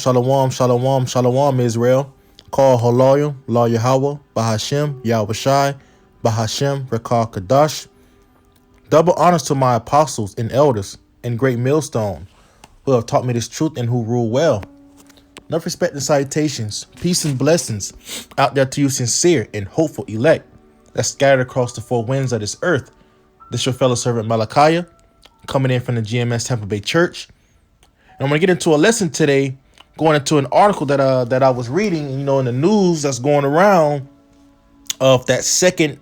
Shalom, shalom, shalom, Israel. Call Haloyim, La Yahweh, Bahashem, Yahweh Shai, Bahashem, Rekah Kadash. Double honors to my apostles and elders and great millstone who have taught me this truth and who rule well. Enough respect and salutations, peace and blessings out there to you sincere and hopeful elect that scattered across the four winds of this earth. This your fellow servant Malachiah, coming in from the GMS Tampa Bay Church. And I'm going to get into a lesson today, going into an article that I was reading, in the news that's going around of that second,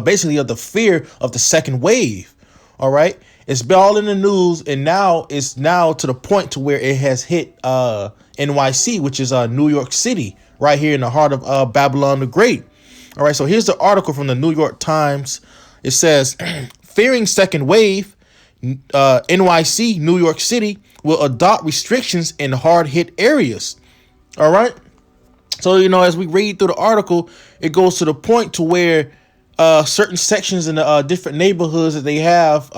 basically of the fear of the second wave. All right, it's been all in the news, and now it's to the point to where it has hit NYC, which is New York City, right here in the heart of Babylon the Great. All right, so here's the article from the New York Times. It says, fearing second wave, NYC, New York City, will adopt restrictions in hard-hit areas. All right. So, as we read through the article, it goes to the point to where certain sections in the different neighborhoods that they have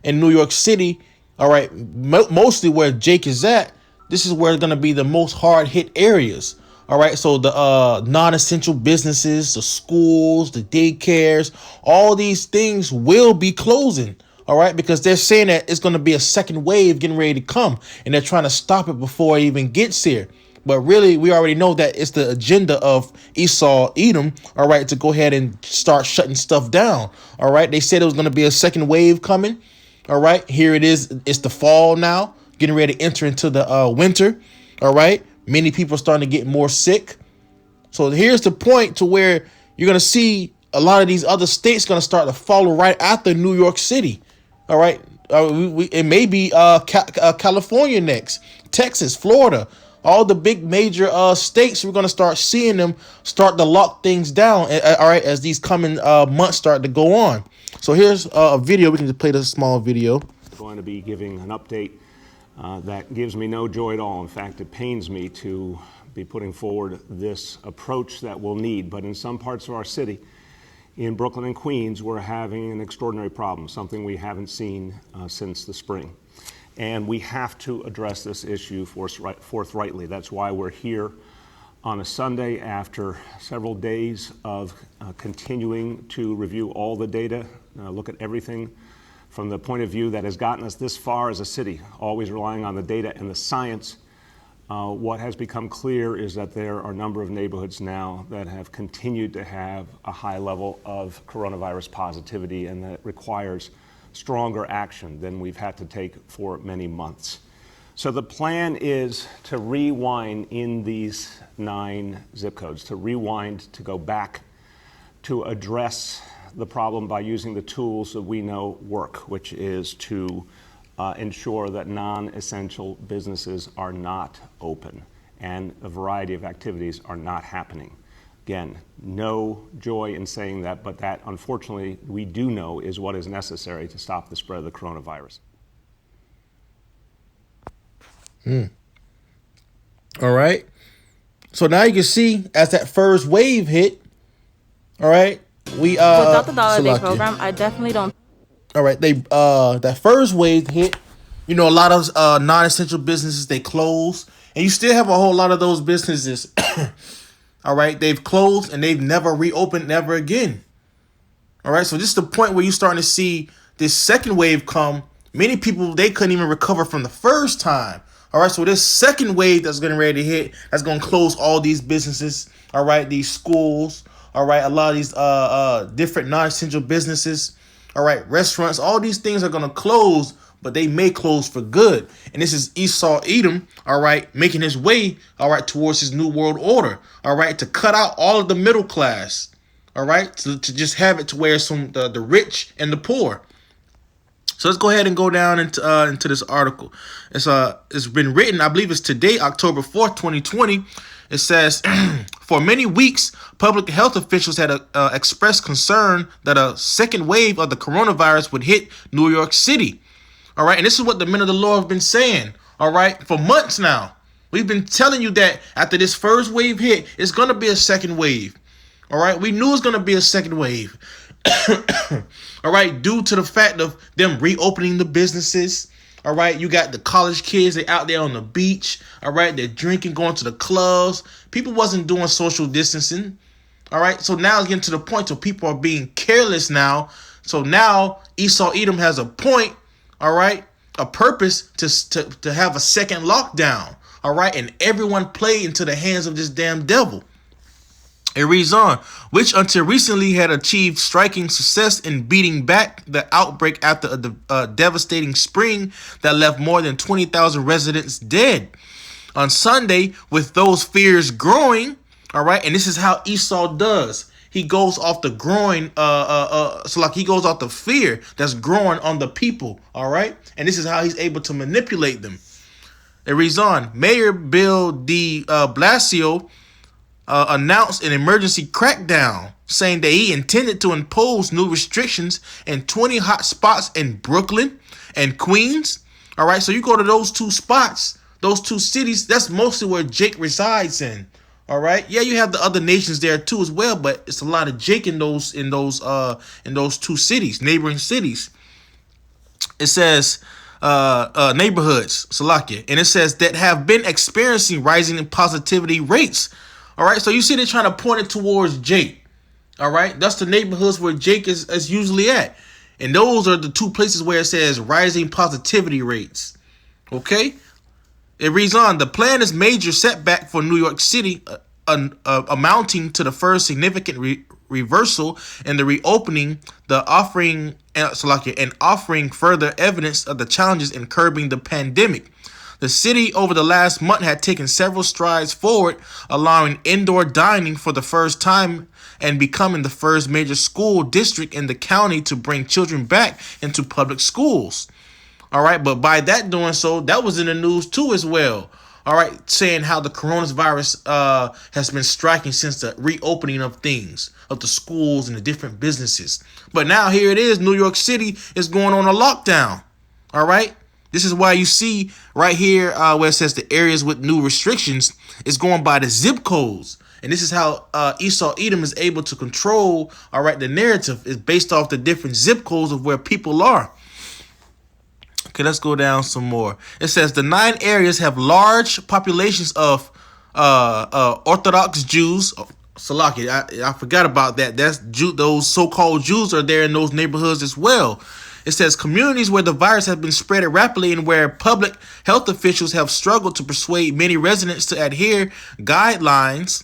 in New York City, all right, mostly where Jake is at, this is where it's going to be the most hard-hit areas. All right, so the non-essential businesses, the schools, the daycares, all these things will be closing. All right, because they're saying that it's going to be a second wave getting ready to come, and they're trying to stop it before it even gets here. But really, we already know that it's the agenda of Esau, Edom, all right, to go ahead and start shutting stuff down. All right, they said it was going to be a second wave coming. All right, here it is. It's the fall now, getting ready to enter into the winter. All right, many people are starting to get more sick. So here's the point to where you're going to see a lot of these other states going to start to follow right after New York City. All right, it may be California next, Texas, Florida, all the big major states. We're going to start seeing them start to lock things down. All right, as these coming months start to go on. So here's a video. We can just play this small video. I'm going to be giving an update that gives me no joy at all. In fact, it pains me to be putting forward this approach that we'll need. But in some parts of our city, in Brooklyn and Queens, we're having an extraordinary problem, something we haven't seen since the spring. And we have to address this issue forthrightly. That's why we're here on a Sunday after several days of continuing to review all the data, look at everything from the point of view that has gotten us this far as a city, always relying on the data and the science. What has become clear is that there are a number of neighborhoods now that have continued to have a high level of coronavirus positivity, and that requires stronger action than we've had to take for many months. So the plan is to rewind in these 9 zip codes, to rewind, to go back, to address the problem by using the tools that we know work, which is to ensure that non-essential businesses are not open and a variety of activities are not happening. Again, no joy in saying that, but that, unfortunately, we do know is what is necessary to stop the spread of the coronavirus. All right. So now you can see as that first wave hit, all right, we without the dollar day program, I definitely don't. All right, that first wave hit. A lot of non-essential businesses, they closed, and you still have a whole lot of those businesses. All right, they've closed and they've never reopened, never again. All right, so this is the point where you're starting to see this second wave come. Many people, they couldn't even recover from the first time. All right, so this second wave that's getting ready to hit, that's going to close all these businesses. All right, these schools. All right, a lot of these different non-essential businesses. All right, restaurants, all these things are going to close, but they may close for good. And this is Esau, Edom, all right, making his way, all right, towards his new world order, all right, to cut out all of the middle class, all right, to just have it to where it's from the rich and the poor. So let's go ahead and go down into this article. It's been written, I believe it's today, October 4th, 2020. It says, for many weeks, public health officials had expressed concern that a second wave of the coronavirus would hit New York City. All right, and this is what the men of the Lord have been saying, all right, for months now. We've been telling you that after this first wave hit, it's going to be a second wave. All right, we knew it was going to be a second wave. All right, due to the fact of them reopening the businesses, All right, you got the college kids, they out there on the beach. All right, they're drinking, going to the clubs. People wasn't doing social distancing. All right, so now it's getting to the point where people are being careless now. So now Esau Edom has a point, all right, a purpose to have a second lockdown. All right, and everyone played into the hands of this damn devil. It reads on, which until recently had achieved striking success in beating back the outbreak after a devastating spring that left more than 20,000 residents dead. On Sunday, with those fears growing, all right, and this is how Esau does. He goes off the growing, so like he goes off the fear that's growing on the people, all right? And this is how he's able to manipulate them. It reads on, Mayor Bill de Blasio announced an emergency crackdown, saying that he intended to impose new restrictions in 20 hot spots in Brooklyn and Queens. All right, so you go to those two spots, those two cities, that's mostly where Jake resides in. All right, yeah, you have the other nations there too as well, but it's a lot of Jake in those two cities, neighboring cities. It says neighborhoods, Salakia, and it says that have been experiencing rising positivity rates. All right, so you see they're trying to point it towards Jake. All right, that's the neighborhoods where Jake is usually at. And those are the two places where it says rising positivity rates. Okay, it reads on, the plan is major setback for New York City, amounting to the first significant reversal in the reopening, offering further evidence of the challenges in curbing the pandemic. The city over the last month had taken several strides forward, allowing indoor dining for the first time and becoming the first major school district in the county to bring children back into public schools. All right, but by that doing so, that was in the news too as well. All right, saying how the coronavirus has been striking since the reopening of things, of the schools and the different businesses. But now here it is, New York City is going on a lockdown. All right. This is why you see right here where it says the areas with new restrictions is going by the zip codes. And this is how Esau Edom is able to control, all right, the narrative is based off the different zip codes of where people are. Okay, let's go down some more. It says the 9 areas have large populations of Orthodox Jews. Oh, Salaki, I forgot about that. Those so-called Jews are there in those neighborhoods as well. It says communities where the virus has been spread rapidly and where public health officials have struggled to persuade many residents to adhere guidelines,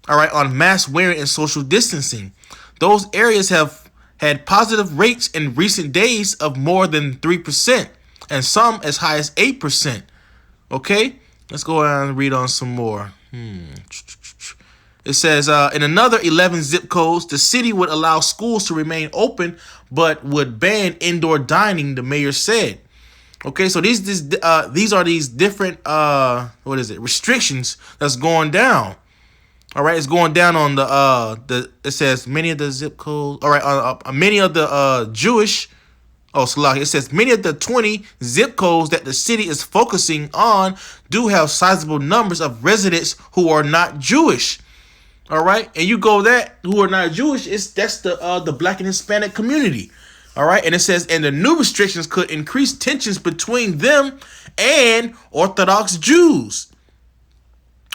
all right, on mask wearing and social distancing. Those areas have had positive rates in recent days of more than 3% and some as high as 8%. Okay, let's go ahead and read on some more. It says in another 11 zip codes, the city would allow schools to remain open, but would ban indoor dining, the mayor said. Okay, so these are these different restrictions that's going down. All right, it's going down on it says many of the zip codes. All right, many of the Jewish. Oh, Salah. It says many of the 20 zip codes that the city is focusing on do have sizable numbers of residents who are not Jewish. All right, and you go that who are not Jewish, that's the Black and Hispanic community. All right, and it says, and the new restrictions could increase tensions between them and Orthodox Jews.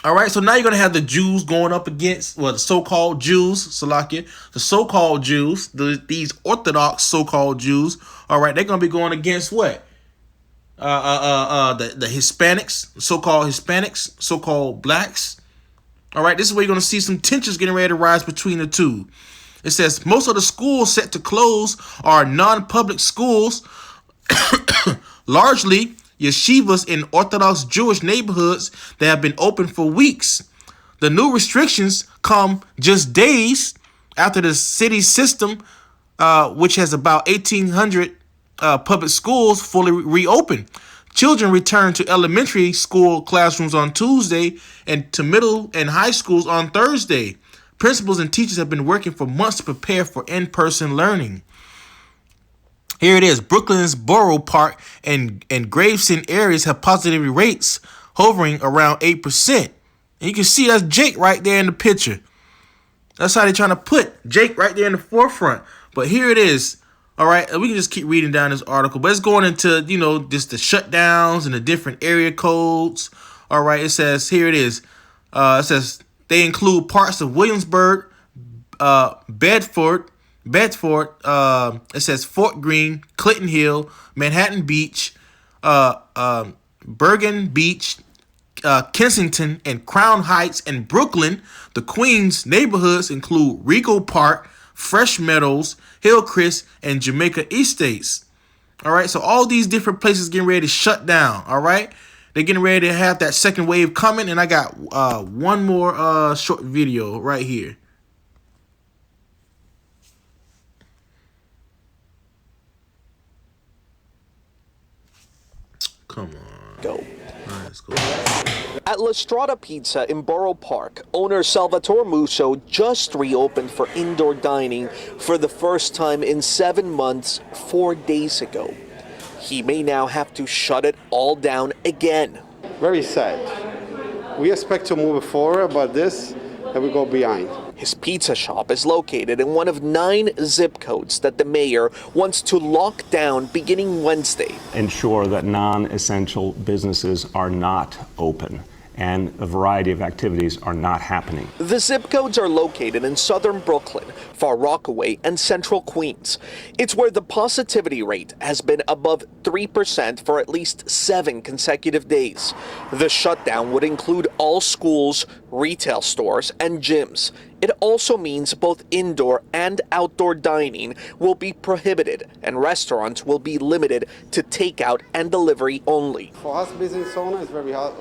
All right, so now you're gonna have the Jews going up against the so-called Jews, Salakia, the so-called Jews, these Orthodox so-called Jews. All right, they're gonna be going against what? The Hispanics, so-called blacks. All right, this is where you're going to see some tensions getting ready to rise between the two. It says most of the schools set to close are non-public schools, largely yeshivas in Orthodox Jewish neighborhoods that have been open for weeks. The new restrictions come just days after the city system, which has about 1,800 public schools, fully reopened. Children return to elementary school classrooms on Tuesday and to middle and high schools on Thursday. Principals and teachers have been working for months to prepare for in-person learning. Here it is. Brooklyn's Borough Park and Gravesend areas have positivity rates hovering around 8%. And you can see that's Jake right there in the picture. That's how they're trying to put Jake right there in the forefront. But here it is. All right, we can just keep reading down this article, but it's going into, just the shutdowns and the different area codes. All right, it says, here it is. It says they include parts of Williamsburg, Bedford. It says Fort Greene, Clinton Hill, Manhattan Beach, Bergen Beach, Kensington, and Crown Heights and Brooklyn. The Queens neighborhoods include Regal Park, Fresh Meadows, Hillcrest, and Jamaica Estates. All right, so all these different places getting ready to shut down. All right, they're getting ready to have that second wave coming, and I got one more short video right here. Come on. Go. All right, let's go. At La Strada Pizza in Borough Park, owner Salvatore Musso just reopened for indoor dining for the first time in 7 months 4 days ago. He may now have to shut it all down again. Very sad. We expect to move forward, but this, and we go behind. His pizza shop is located in one of 9 zip codes that the mayor wants to lock down beginning Wednesday. Ensure that non-essential businesses are not open and a variety of activities are not happening. The zip codes are located in southern Brooklyn, Far Rockaway, and central Queens. It's where the positivity rate has been above 3% for at least 7 consecutive days. The shutdown would include all schools, retail stores, and gyms. It also means both indoor and outdoor dining will be prohibited, and restaurants will be limited to takeout and delivery only. For us, business owner, it's very hard,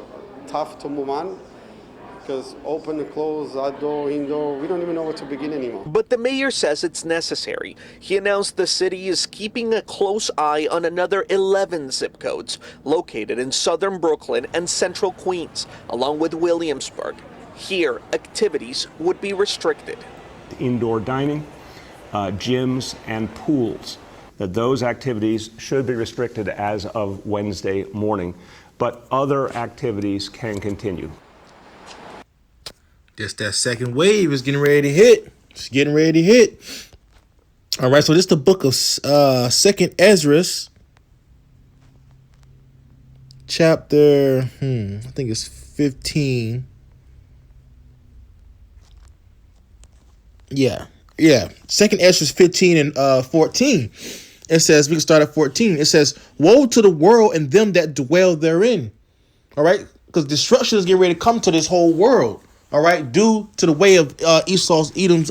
tough to move on because open and close, outdoor, indoor, we don't even know where to begin anymore. But the mayor says it's necessary. He announced the city is keeping a close eye on another 11 zip codes located in southern Brooklyn and central Queens, along with Williamsburg. Here, activities would be restricted. Indoor dining, gyms, and pools, that those activities should be restricted as of Wednesday morning, but other activities can continue. Just that second wave is getting ready to hit. It's getting ready to hit. All right, so this is the book of Second Ezra, chapter, I think it's 15. Yeah. Second Ezra 15 and 14. It says, we can start at 14. It says, woe to the world and them that dwell therein. All right, because destruction is getting ready to come to this whole world. All right, due to the way of Edom's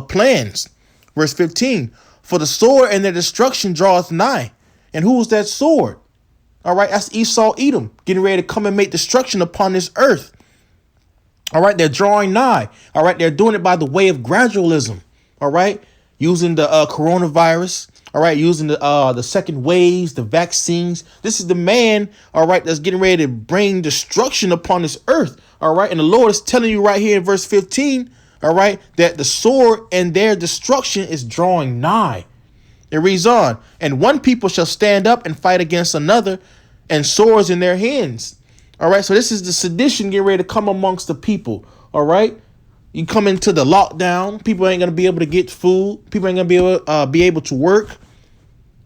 plans. Verse 15, for the sword and their destruction draweth nigh. And who is that sword? All right, that's Edom, getting ready to come and make destruction upon this earth. All right, they're drawing nigh. All right, they're doing it by the way of gradualism. All right, using the coronavirus. All right, using the second waves, the vaccines. This is the man, all right, that's getting ready to bring destruction upon this earth. All right, and the Lord is telling you right here in verse 15, all right, that the sword and their destruction is drawing nigh. It reads on, and one people shall stand up and fight against another, and swords in their hands. All right, so this is the sedition getting ready to come amongst the people. All right, you come into the lockdown, people ain't gonna be able to get food. People ain't gonna be able to work.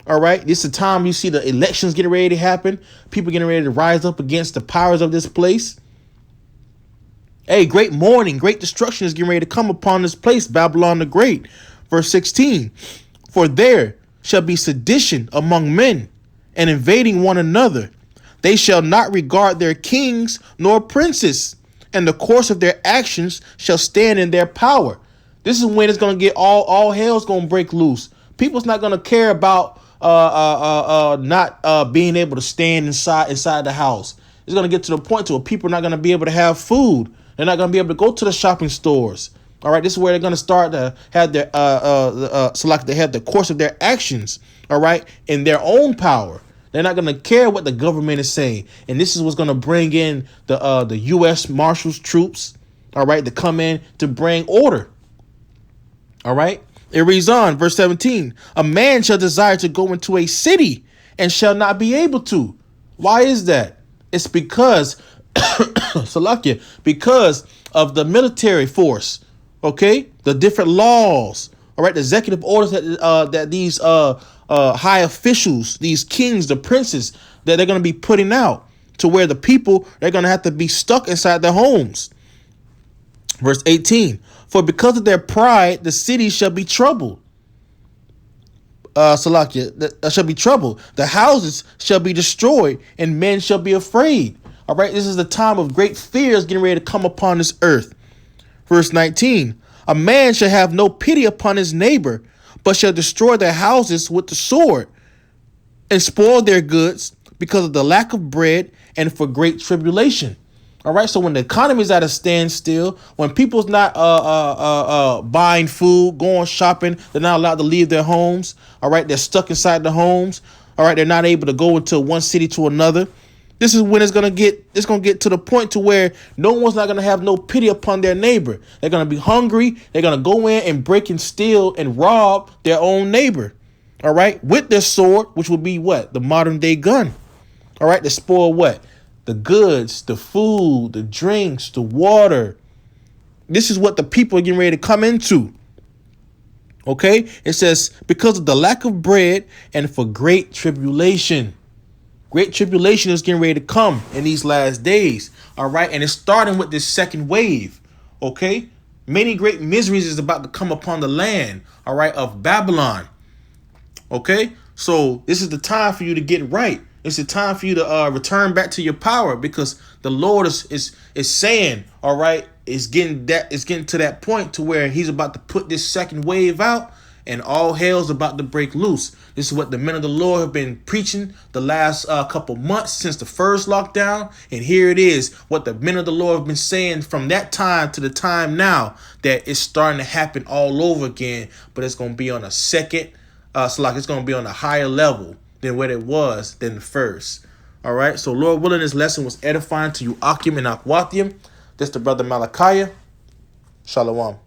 All right, this is the time you see the elections getting ready to happen. People getting ready to rise up against the powers of this place. Hey, great mourning, great destruction is getting ready to come upon this place, Babylon the Great. Verse 16, for there shall be sedition among men and invading one another. They shall not regard their kings nor princes, and the course of their actions shall stand in their power. This is when it's going to get all hell's going to break loose. People's not going to care about not being able to stand inside the house. It's going to get to the point to where people are not going to be able to have food. They're not going to be able to go to the shopping stores. All right, this is where they're going to start to have their they have the course of their actions. All right, in their own power. They're not going to care what the government is saying. And this is what's going to bring in the U.S. Marshals troops, all right, to come in to bring order. All right. It reads on, verse 17. A man shall desire to go into a city and shall not be able to. Why is that? It's because, because of the military force, okay? The different laws, All right, the executive orders that these high officials, these kings, the princes, that they're going to be putting out, to where the people, they're going to have to be stuck inside their homes. Verse 18, for because of their pride, the city shall be troubled. Salakia, shall be troubled. The houses shall be destroyed, and men shall be afraid. All right, this is the time of great fears getting ready to come upon this earth. Verse 19, a man shall have no pity upon his neighbor, but shall destroy their houses with the sword, and spoil their goods because of the lack of bread and for great tribulation. All right, so when the economy is at a standstill, when people's not buying food, going shopping, they're not allowed to leave their homes. All right, they're stuck inside the homes. All right, they're not able to go into one city to another. This is when it's gonna get to the point to where no one's not gonna have no pity upon their neighbor. They're gonna be hungry. They're gonna go in and break and steal and rob their own neighbor. All right, with their sword, which would be what? The modern day gun. All right, to spoil what? The goods, the food, the drinks, the water. This is what the people are getting ready to come into. Okay? It says, because of the lack of bread and for great tribulation. Great tribulation is getting ready to come in these last days. All right? And it's starting with this second wave. Okay? Many great miseries is about to come upon the land, all right, of Babylon. Okay? So this is the time for you to get right. It's the time for you to return back to your power, because the Lord is saying, all right, it's getting to that point to where he's about to put this second wave out, and all hell's about to break loose. This is what the men of the Lord have been preaching the last couple months since the first lockdown. And here it is, what the men of the Lord have been saying from that time to the time now, that it's starting to happen all over again, but it's going to be on a second, it's going to be on a higher level than what it was than the first. All right. So Lord willing, this lesson was edifying to you, Akim and Akwathium. This the brother Malachi. Shalom.